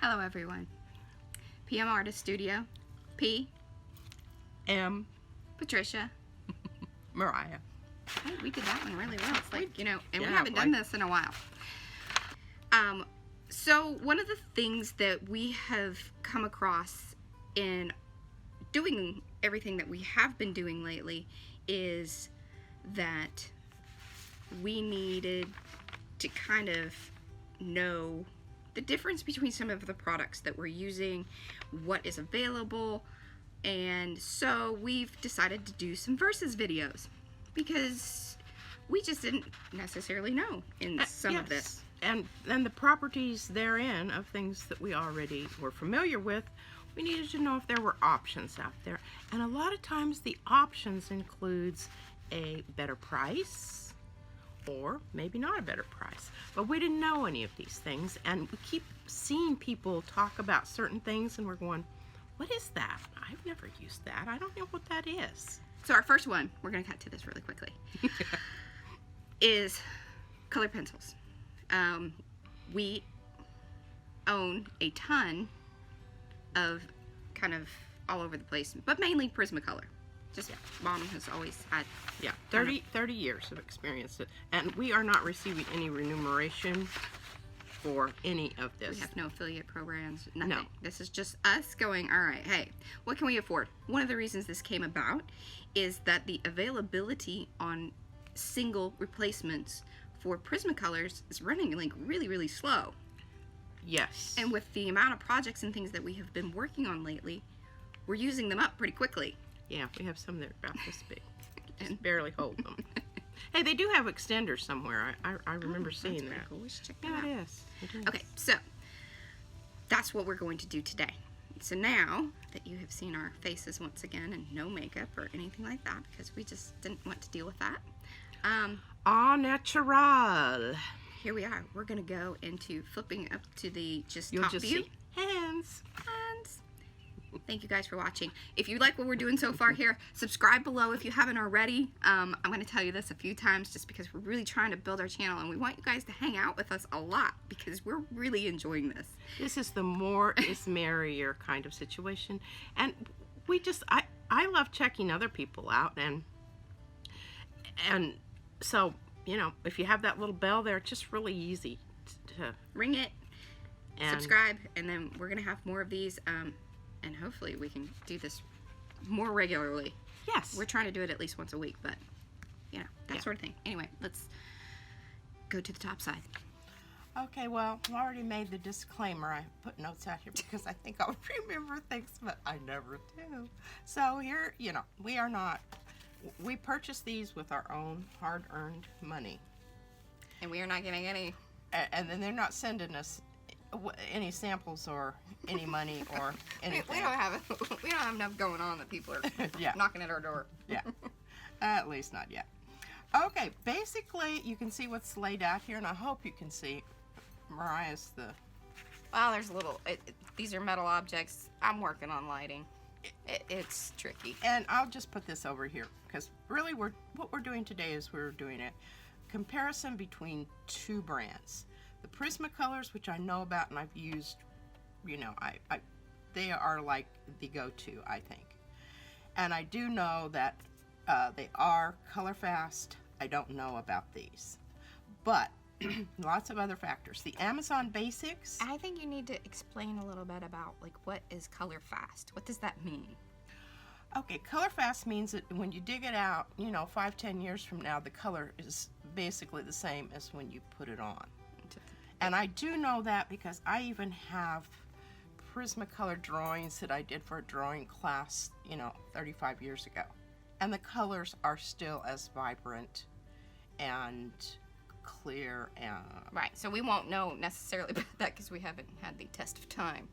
Hello everyone. PM Artist Studio. P. M. Patricia. Mariah. Hey, we did that one really well. It's like, and we yeah, haven't done this in a while. So one of the things that we have come across in doing everything that we have been doing lately is that we needed to kind of know the difference between some of the products that we're using, what is available, and so we've decided to do some versus videos because we just didn't necessarily know in some of this. And the properties therein of things that we already were familiar with, we needed to know if there were options out there. And a lot of times the options includes a better price or maybe not a better price. But we didn't know any of these things, and we keep seeing people talk about certain things and we're going, what is that? I've never used that. I don't know what that is. So our first one, we're going to cut to this really quickly, is color pencils. We own a ton of kind of all over the place, but mainly Prismacolor. Just Mom has always had 30 years of experience, and we are not receiving any remuneration for any of this. We have no affiliate programs, nothing. No. This is just us going, all right, hey, what can we afford? One of the reasons this came about is that the availability on single replacements for Prismacolors is running like really, really slow. Yes. And with the amount of projects and things that we have been working on lately, we're using them up pretty quickly. Yeah, we have some that are about this big. Just barely hold them. Hey, they do have extenders somewhere. I remember seeing that's that. Cool. We should check that Yeah, out. it is. It is. Okay, so that's what we're going to do today. So now that you have seen our faces once again and no makeup or anything like that, because we just didn't want to deal with that. Au natural. Here we are. We're going to go into flipping up to the You'll top just view. see hands. Hands. Thank you guys for watching. If you like what we're doing so far here, subscribe below if you haven't already. I'm going to tell you this a few times just because we're really trying to build our channel and we want you guys to hang out with us a lot because we're really enjoying this. This is the more is merrier kind of situation. And we just, I love checking other people out. And so, you know, if you have that little bell there, it's just really easy to ring it, and subscribe, and then we're going to have more of these. And hopefully we can do this more regularly. Yes. We're trying to do it at least once a week, but, you know, that sort of thing. Anyway, let's go to the top side. Okay, well, I already made the disclaimer. I put notes out here because I think I'll remember things, but I never do. So here, you know, we purchased these with our own hard-earned money. And we are not getting any. And then they're not sending us any samples or any money or anything. We don't have enough going on that people are knocking at our door. Yeah, at least not yet. Okay, basically you can see what's laid out here, and I hope you can see Mariah's Well, there's a little. These are metal objects. I'm working on lighting. It's tricky. And I'll just put this over here because really what we're doing today is we're doing a comparison between two brands. The Prismacolors, which I know about and I've used, you know, they are like the go-to, I think. And I do know that they are color fast. I don't know about these, but lots of other factors. The Amazon Basics. I think you need to explain a little bit about like what is color fast. What does that mean? Okay, color fast means that when you dig it out, you know, 5-10 years from now, the color is basically the same as when you put it on. And I do know that because I even have Prismacolor drawings that I did for a drawing class, you know, 35 years ago. And the colors are still as vibrant and clear. And Right, so we won't know necessarily about that because we haven't had the test of time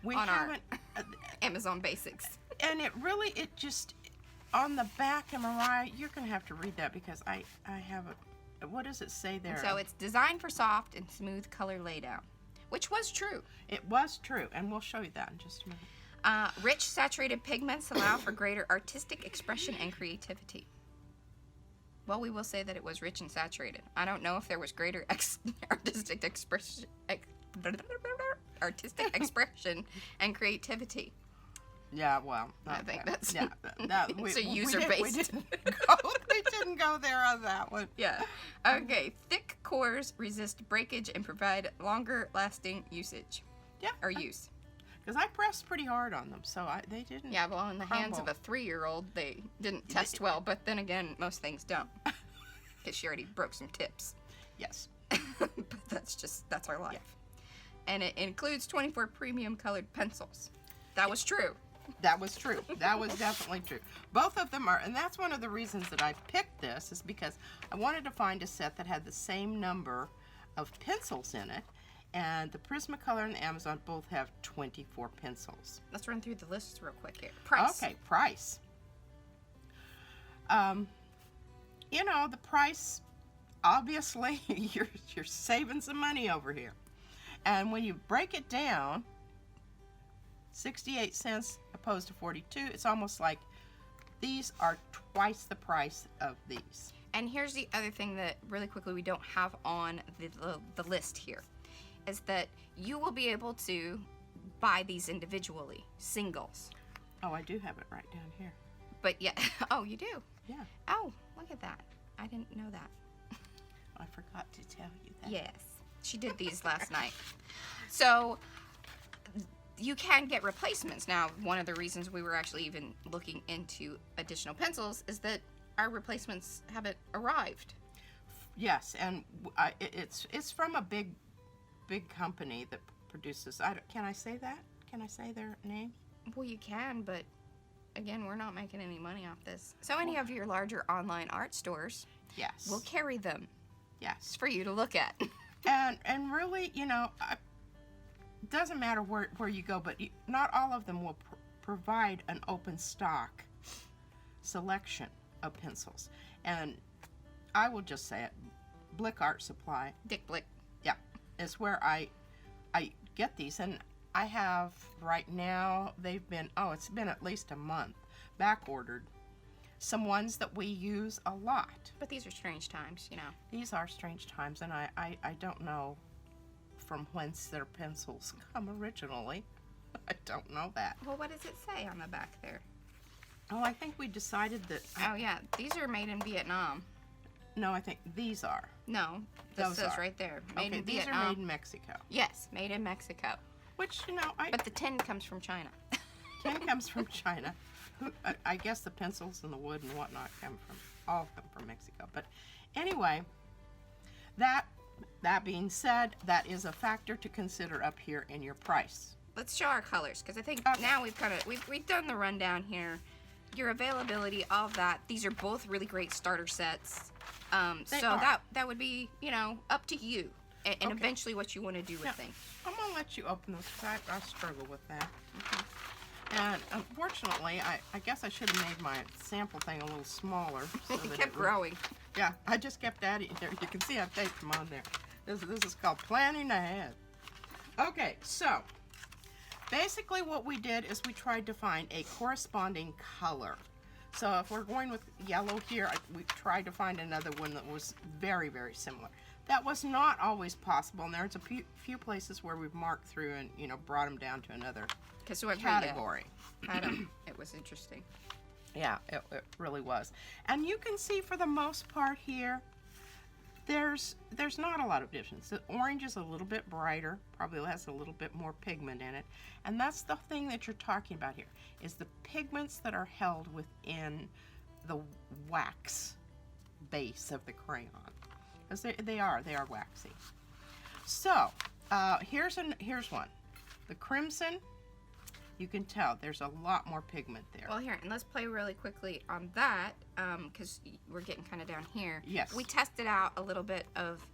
we on haven't, our Amazon Basics. And it just, on the back, and Mariah, you're going to have to read that because I have a, what does it say there? So it's designed for soft and smooth color laydown, which was true. It was true, and we'll show you that in just a minute. Rich saturated pigments allow for greater artistic expression and creativity. Well, we will say that it was rich and saturated. I don't know if there was greater artistic expression. artistic expression and creativity. Yeah, well, I think that's it's a user-based. We didn't go there on that one. Yeah. Okay. Thick cores resist breakage and provide longer lasting usage. Yeah. Or use. Because I pressed pretty hard on them, so they didn't. Yeah, well, in the hands of crumble. a 3-year-old, they didn't test well. But then again, most things don't. Because she already broke some tips. Yes. But that's our life. Yeah. And it includes 24 premium colored pencils. That was true. That was true. That was definitely true. Both of them are, and that's one of the reasons that I picked this, is because I wanted to find a set that had the same number of pencils in it. And the Prismacolor and the Amazon both have 24 pencils. Let's run through the lists real quick here. Price. Okay, price. You know, the price, obviously, you're saving some money over here. And when you break it down, 68 cents opposed to 42, it's almost like these are twice the price of these. And here's the other thing that really quickly we don't have on the list here, is that you will be able to buy these individually, singles. Oh, I do have it right down here. But yeah, oh, you do? Yeah. Oh, look at that. I didn't know that. I forgot to tell you that. Yes, she did these last night. So you can get replacements. Now, one of the reasons we were actually even looking into additional pencils is that our replacements haven't arrived. Yes, and it's from a big company that produces. Can I say that? Can I say their name? Well, you can, but again, we're not making any money off this. So any of your larger online art stores, yes, will carry them. Yes, It's for you to look at. and really, you know, it doesn't matter where you go, but not all of them will provide an open stock selection of pencils. And I will just say it, Blick Art Supply. Dick Blick. Yeah, is where I get these, and I have right now, it's been at least a month back ordered some ones that we use a lot. But these are strange times, you know. These are strange times, and I don't know from whence their pencils come originally. I don't know that. Well, what does it say on the back there? Oh, I think we decided that. Oh yeah, these are made in Vietnam. No, I think these are. No, this Those says are. right there, made in These Vietnam. are made in Mexico. Yes, made in Mexico. Which, you know, But the tin comes from China. tin comes from China. I guess the pencils and the wood and whatnot all come from Mexico. But anyway, that being said, that is a factor to consider up here in your price. Let's show our colors, because I think Okay. now we've done the rundown here. Your availability, all of that. These are both really great starter sets. They So are. that would be, you know, up to you, and Okay. eventually what you want to do with Yeah. things. I'm going to let you open those because I struggle with that. Okay. And unfortunately, I guess I should have made my sample thing a little smaller. So It that kept would- growing. Yeah, I just kept adding there. You can see I've taped them on there. This is called planning ahead. Okay, so basically what we did is we tried to find a corresponding color. So if we're going with yellow here, we tried to find another one that was very, very similar. That was not always possible, and there's a few places where we've marked through and, you know, brought them down to another Because what category. it was interesting. Yeah, it really was. And you can see for the most part here, there's not a lot of difference. The orange is a little bit brighter, probably has a little bit more pigment in it. And that's the thing that you're talking about here, is the pigments that are held within the wax base of the crayon. Because they are waxy. So, here's one. The crimson, you can tell there's a lot more pigment there. Well, here, and let's play really quickly on that, because we're getting kind of down here. Yes. We tested out a little bit of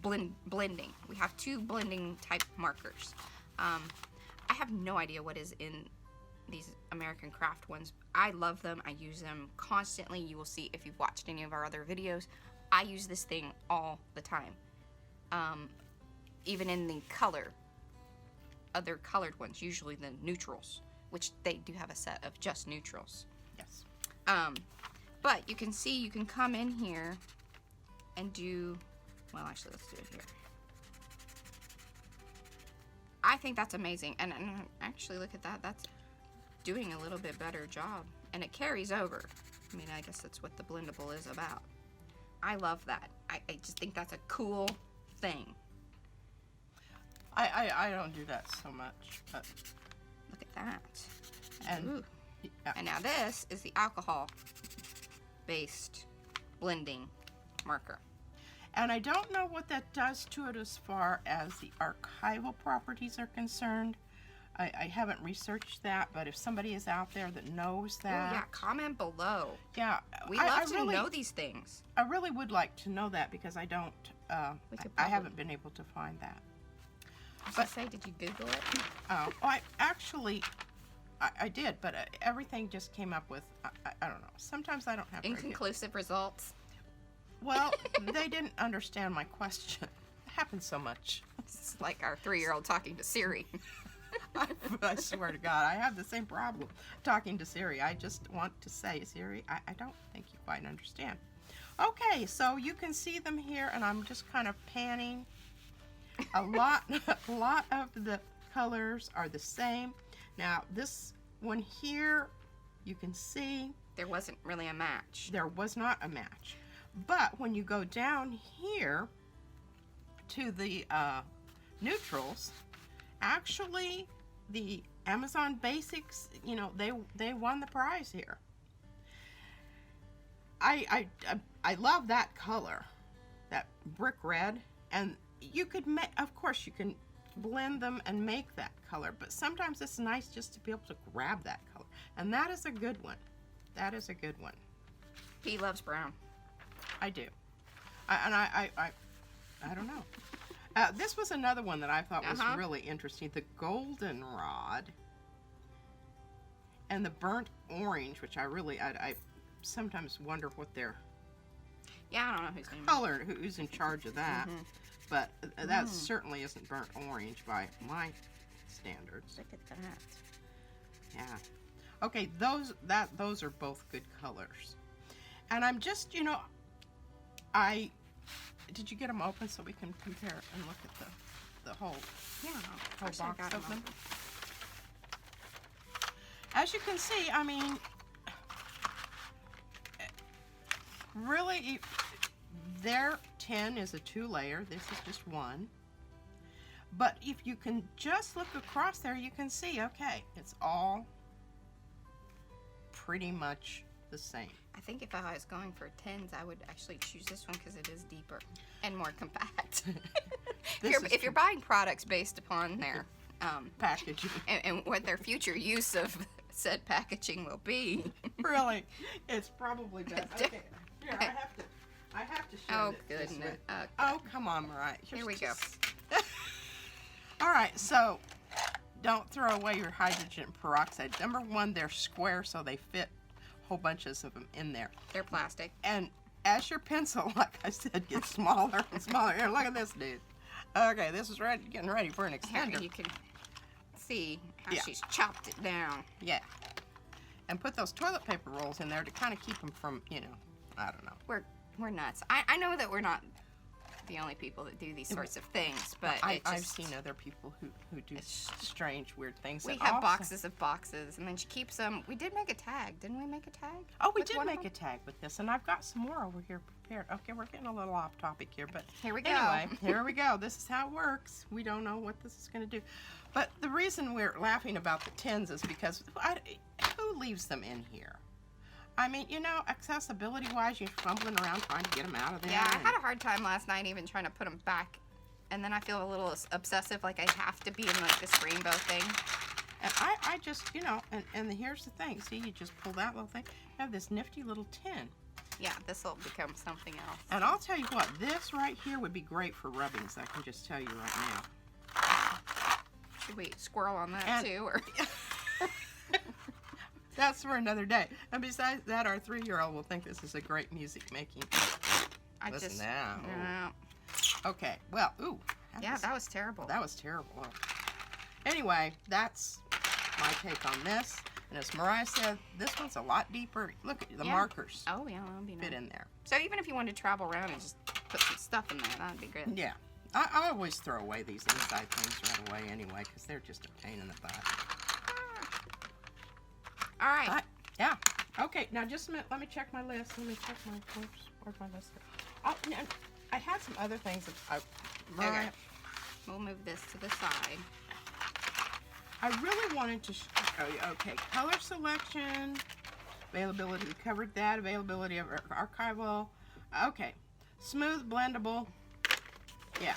blending. We have 2 blending type markers. I have no idea what is in these American Craft ones. I love them. I use them constantly. You will see if you've watched any of our other videos. I use this thing all the time. Even in the other colored ones, usually the neutrals, which they do have a set of just neutrals. Yes. But you can see, you can come in here and do, well, actually, let's do it here. I think that's amazing. And actually, look at that. That's doing a little bit better job. And it carries over. I mean, I guess that's what the blendable is about. I love that. I just think that's a cool thing. I don't do that so much, but Look at that. and Ooh. yeah. And now this is the alcohol-based blending marker. And I don't know what that does to it as far as the archival properties are concerned. I haven't researched that, but if somebody is out there that knows that, Oh yeah, comment below. yeah, We I love to really, know these things. I really would like to know that because I don't. We could I probably- haven't been able to find that. But say, did you Google it? I actually, I did, but everything just came up with I don't know. Sometimes I don't have very good- Inconclusive results. Well, they didn't understand my question. It happens so much. It's like our 3-year-old talking to Siri. I swear to God, I have the same problem talking to Siri. I just want to say, Siri, I don't think you quite understand. Okay, so you can see them here, and I'm just kind of panning. A lot of the colors are the same. Now, this one here, you can see There wasn't really a match. there was not a match. But when you go down here to the neutrals, actually the Amazon Basics, you know, they won the prize here. I love that color, that brick red, and you could make, of course you can blend them and make that color, but sometimes it's nice just to be able to grab that color, and that is a good one. That is a good one. He loves brown. I do. I don't know. This was another one that I thought was really interesting. The goldenrod and the burnt orange, which I sometimes wonder what their Yeah, I don't know whose name. color, who's in charge of that. But that certainly isn't burnt orange by my standards. Look at that. Yeah. Okay, those are both good colors. And I'm just, you know, did you get them open so we can compare and look at the whole Yeah, whole course I box got 'em open? As you can see, I mean, really, their tin is a 2-layer. This is just one. But if you can just look across there, you can see, okay, it's all pretty much the same. I think if I was going for tins, I would actually choose this one because it is deeper and more compact. if you're buying products based upon their Packaging. and what their future use of said packaging will be. Really, it's probably best. Okay, here, I have to show Oh it this goodness. way. Okay. Oh, come on, Mariah. Here we go. All right, so don't throw away your hydrogen peroxide. Number one, they're square, so they fit whole bunches of them in there. They're plastic. And as your pencil, like I said, gets smaller and smaller. Here, look at this, dude. Okay, this is getting ready for an Here, extender. you can see how Yeah. she's chopped it down. Yeah. And put those toilet paper rolls in there to kind of keep them from, you know, I don't know. We're nuts. I know that we're not the only people that do these sorts of things, but I've seen other people who do strange, weird things. We And have also- boxes of boxes, and then she keeps them. We did make a tag, didn't we? Make a tag? Oh, we with did one of make a tag with this, and I've got some more over here prepared. Okay, we're getting a little off topic here, but Here we go. anyway, here we go. This is how it works. We don't know what this is going to do. But the reason we're laughing about the tins is because who leaves them in here? I mean, you know, accessibility-wise, you're fumbling around trying to get them out of there. Yeah, I had a hard time last night even trying to put them back, and then I feel a little obsessive, like I have to be in like this rainbow thing. And I just, you know, and here's the thing. See, you just pull that little thing. You have this nifty little tin. Yeah, this will become something else. And I'll tell you what, this right here would be great for rubbings. I can just tell you right now. Should we squirrel on that And- too, or? That's for another day. And besides that, our 3-year-old will think this is a great music making. I Listen just now. no. Okay, well, ooh. Yeah, that was terrible. That was terrible. Anyway, that's my take on this. And as Mariah said, this one's a lot deeper. Look at the Yeah. markers Oh yeah, that would be nice. fit in there. So even if you wanted to travel around and just put some stuff in there, that'd be good. Yeah, I always throw away these inside things right away anyway, because they're just a pain in the butt. All right. Yeah. Okay, now just a minute. Let me check my list. Let me check my, where's my list? Oh, no, I had some other things that Okay. We'll move this to the side. I really wanted to show you. Okay, color selection, availability. We covered that. Availability of archival. Okay, smooth, blendable. Yeah,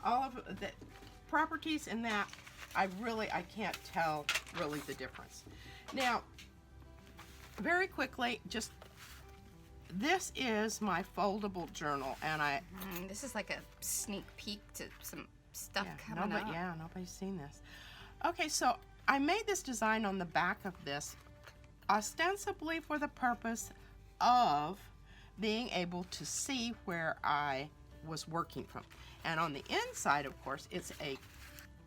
all of the properties in that. I can't tell really the difference. Now, very quickly, just this is my foldable journal, and this is like a sneak peek to some stuff coming up. Yeah, nobody's seen this. Okay, so I made this design on the back of this ostensibly for the purpose of being able to see where I was working from. And on the inside, of course, it's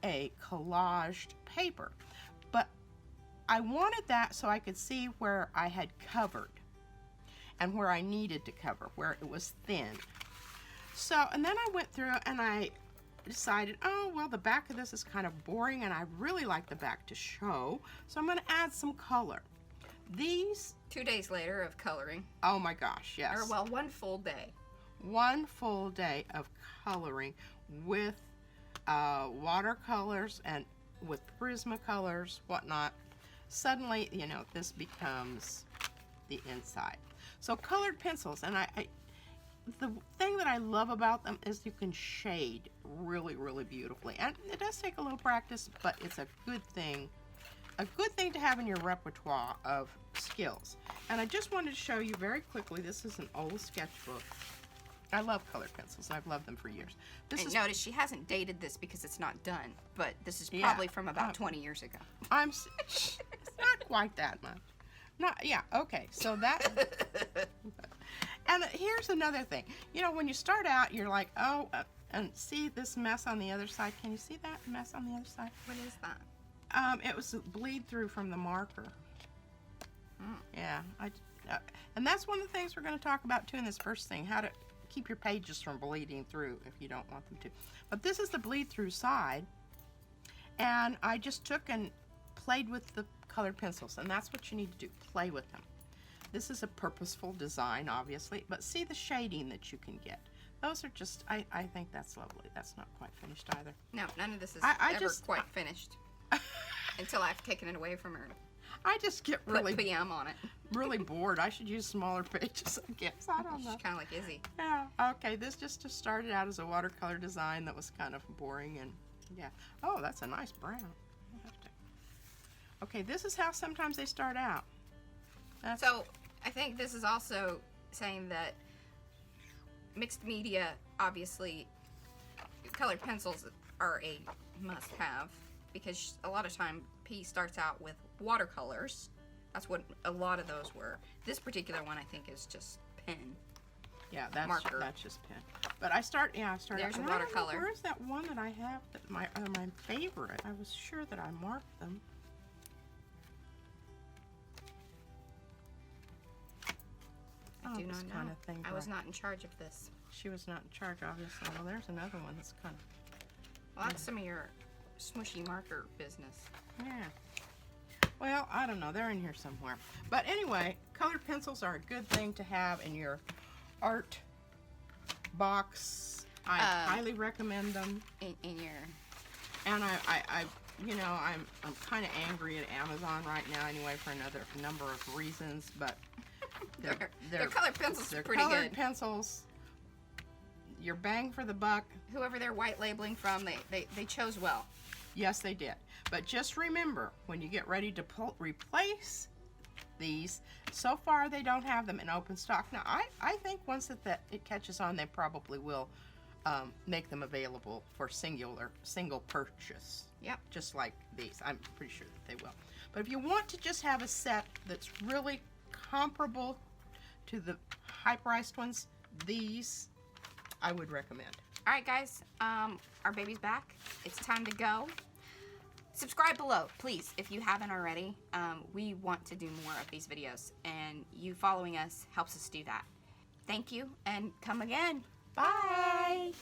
a collaged paper. But I wanted that so I could see where I had covered and where I needed to cover, where it was thin. So, and then I went through and I decided, oh, well, the back of this is kind of boring and I really like the back to show, so I'm going to add some color. These 2 days later of coloring. Oh my gosh, yes. Or, well, 1 full day. 1 full day of coloring with watercolors and with Prismacolors, whatnot. Suddenly, you know, this becomes the inside. So colored pencils, and the thing that I love about them is you can shade really, really beautifully. And it does take a little practice, but it's a good thing to have in your repertoire of skills. And I just wanted to show you very quickly, this is an old sketchbook. I love colored pencils. I've loved them for years. Notice she hasn't dated this because it's not done, but this is probably from about 20 years ago. It's not quite that much. Okay, so that... And here's another thing. You know, when you start out, you're like, oh, and see this mess on the other side? Can you see that mess on the other side? What is that? It was a bleed through from the marker. Mm. Yeah, and that's one of the things we're going to talk about too in this first thing, how to keep your pages from bleeding through if you don't want them to. But this is the bleed through side, and I just took and played with the colored pencils, and that's what you need to do, play with them. This is a purposeful design, obviously, but see the shading that you can get. Those are just, I think that's lovely. That's not quite finished either. No, none of this is quite finished until I've taken it away from her. I just get really put PM on it. Really bored. I should use smaller pages, I guess. I don't know. She's kind of like Izzy. Yeah. Okay. This just started out as a watercolor design that was kind of boring, and yeah. Oh, that's a nice brown. I'll have to. Okay. This is how sometimes they start out. So I think this is also saying that mixed media, obviously, colored pencils are a must-have because a lot of time P starts out with watercolors. That's what a lot of those were. This particular one, I think, is just pen. Yeah, that's just pen. But I started. There's a watercolor. Where's that one that I have that my favorite? I was sure that I marked them. I do not know. I was not in charge of this. She was not in charge, obviously. Well, there's another one that's kind of... Well, that's some of your smushy marker business. Yeah. Well, I don't know. They're in here somewhere. But anyway, colored pencils are a good thing to have in your art box. I highly recommend them. In your... And I'm kind of angry at Amazon right now anyway for another number of reasons, but... Their colored pencils are pretty good. Colored pencils, your bang for the buck. Whoever they're white labeling from, they chose well. Yes, they did. But just remember, when you get ready to replace these, so far they don't have them in open stock. Now, I think once it catches on, they probably will make them available for single purchase. Yep. Just like these. I'm pretty sure that they will. But if you want to just have a set that's really comparable to the high-priced ones, these I would recommend. All right, guys, our baby's back. It's time to go. Subscribe below, please, if you haven't already. We want to do more of these videos, and you following us helps us do that. Thank you, and come again. Bye.